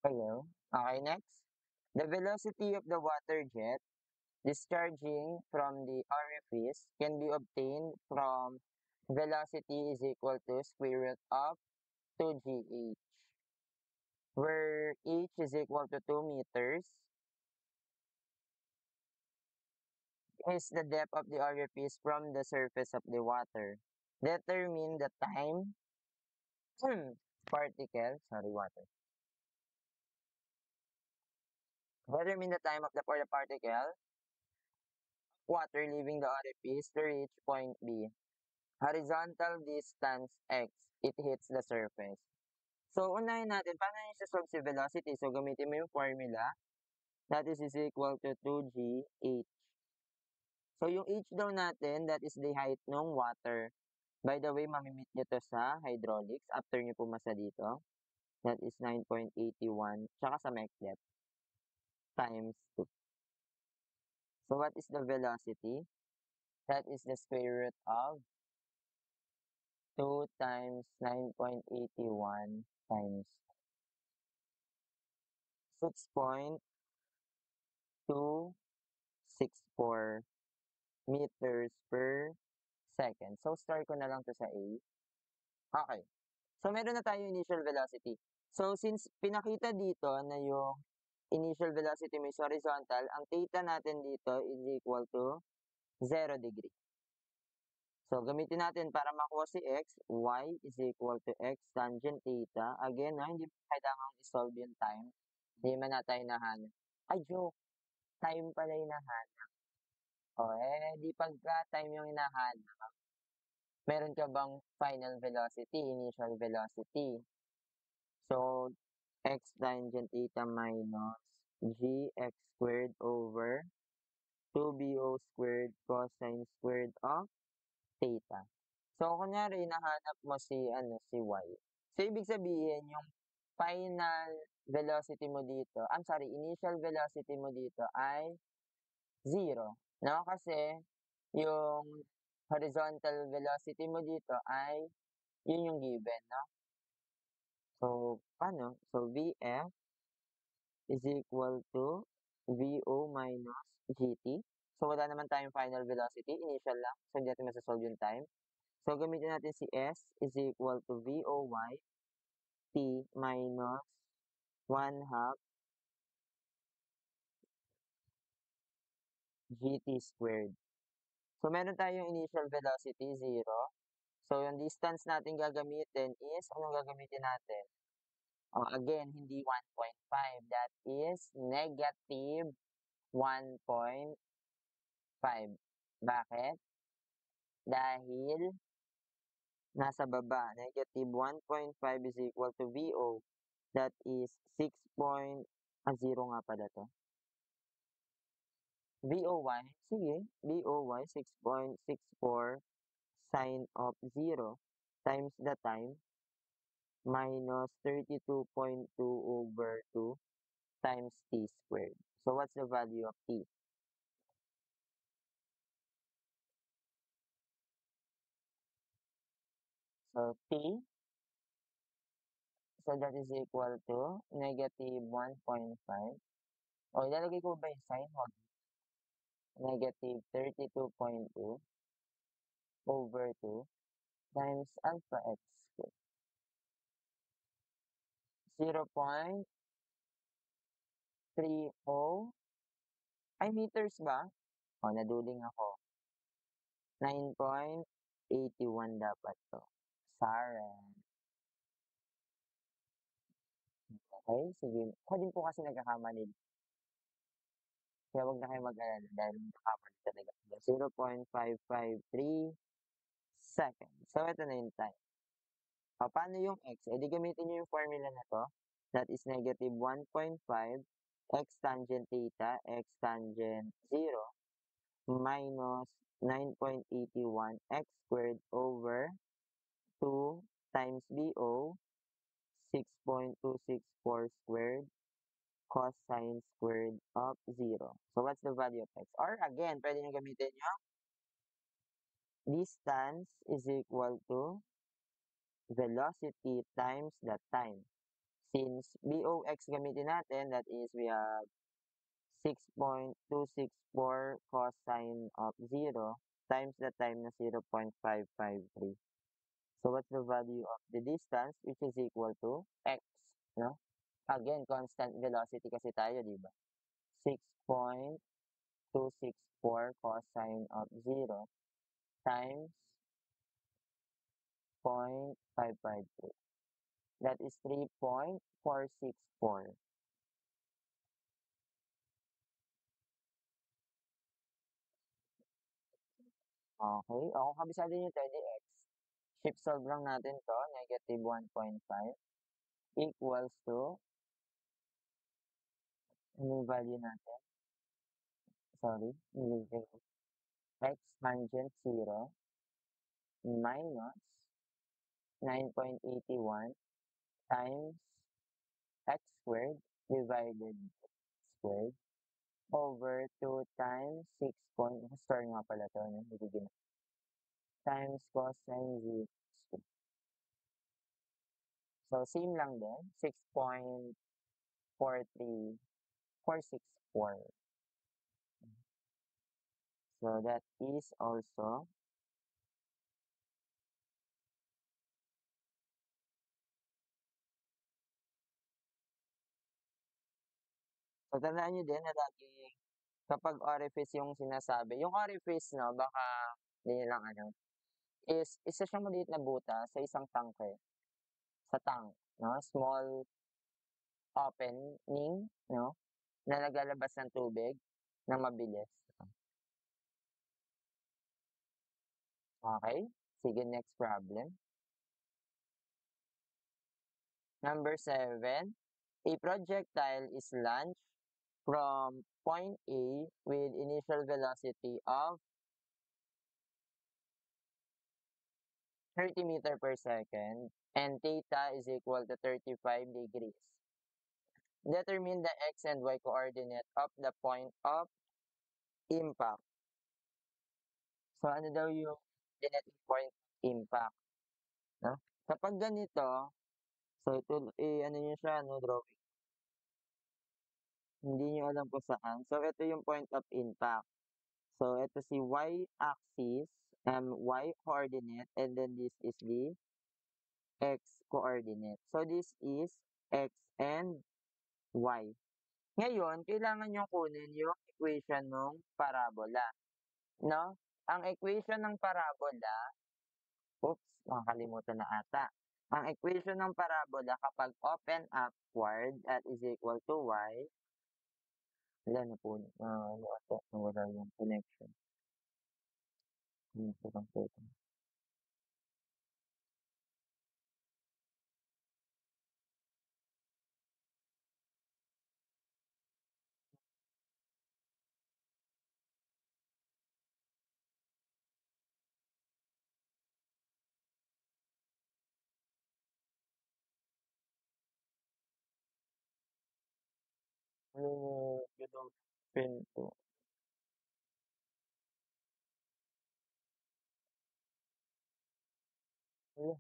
Hello. Okay, next. The velocity of the water jet discharging from the orifice can be obtained from velocity is equal to square root of 2gh, where h is equal to 2 meters, is the depth of the orifice from the surface of the water. Determine the time particle, sorry, water. Determine the time of the for the particle water leaving the orifice to reach point B. Horizontal distance x, it hits the surface. So, unahin natin, paano yung solve si velocity? So, gamitin mo yung formula. That is equal to 2gh. So, yung h daw natin, that is the height ng water. By the way, mamimit nyo to sa hydraulics after nyo pumasa dito. That is 9.81. Tsaka sa mech depth times 2. So, what is the velocity? That is the square root of 2 times 9.81 times 6.264 meters per second. So, start ko na lang to sa A. Okay. So, meron na tayo initial velocity. So, since pinakita dito na yung initial velocity may horizontal, ang theta natin dito is equal to 0 degree. So, gamitin natin para makuha si x, y is equal to x tangent theta. Again, hindi mo kailangan i-solve yung time. Hindi man na tayo nahanap. Ay, joke. Time pala yung nahanap. O, di pagka time yung hinahanap, meron ka bang final velocity, initial velocity? So, x tangent theta minus gx squared over 2bo squared cosine squared of theta. So, kunyari, nahanap mo si y. So, ibig sabihin, yung final velocity mo dito, I'm sorry, initial velocity mo dito ay 0. No? Kasi, yung horizontal velocity mo dito ay yun yung given, no? So, paano? So, Vf is equal to Vo minus Gt. So, wala naman tayong final velocity. Initial lang. So, hindi natin masasolve yung time. So, gamitin natin si S is equal to Voy T minus 1 half Gt squared. So, meron tayong initial velocity, 0. So, yung distance natin gagamitin is, anong gagamitin natin? Again, hindi 1.5. That is negative 1.5. Bakit? Dahil nasa baba, negative 1.5 is equal to VO. That is 0 nga pala to. VOY, sige, VOY 6.64 sine of 0 times the time minus 32.2 over 2 times t squared. So, what's the value of t? So, t, so that is equal to negative 1.5. O, ilalagay ko ba yung sign? Negative 32.2 over 2 times alpha x squared. 0.30, ay meters ba? O, naduling ako. 9.81 dapat to. Sorry. Okay, sige. Ako din po kasi nagkakamali. Kaya wag na kayo mag-alala dahil nagkakamali talaga. 0.553 seconds. So, ito na yung time. Paano yung x? E di gamitin nyo yung formula na to. That is negative 1.5 x tangent theta, x tangent 0 minus 9.81 x squared over 2 times BO 6.264 squared cosine squared of 0. So, what's the value of x? Or again, pwede nyo gamitin yung distance is equal to velocity times the time. Since BOX gamitin natin, that is we have 6.264 cosine of 0 times the time na 0.553. So what's the value of the distance, which is equal to x, no? Again, constant velocity kasi tayo, di ba? 6.264 cosine of 0 times 0.553. That is 3.464. Okay. O, kung kabisado nyo 30x, shift solve lang natin to, negative 1.5 equals to, ano yung value natin? Sorry, x tangent 0 minus 9.81 times x squared divided squared over 2 times 6 point, store nga pala to, no? Times cosine 0. So, same lang din, 6.43464. So, that is also, so tandaan nyo din na lagi kapag orifice yung sinasabi, yung orifice, no, baka hindi nyo lang ano, is isa siyang maliit na buta sa isang tangke, sa tank, no, small opening, no, na naglalabas ng tubig na mabilis. Okay? Sige, next problem. Number 7, a projectile is launched from point A with initial velocity of 30 meter per second and theta is equal to 35 degrees. Determine the x and y coordinate of the point of impact. So, ano daw yung genetic point impact? No? Kapag ganito, so ito, ano nyo siya, no, drawing. Hindi nyo alam kung saan. So, ito yung point of impact. So, ito si y-axis, y coordinate, and then this is the x coordinate. So, this is x and y. Ngayon, kailangan nyo kunin yung equation ng parabola. No? Ang equation ng parabola, oops, nakakalimutan na ata. Ang equation ng parabola kapag open upward at is equal to y, wala na po, ano ata, nawala yung connection. Ito lang po ito. Ano yung pin ko? Wala.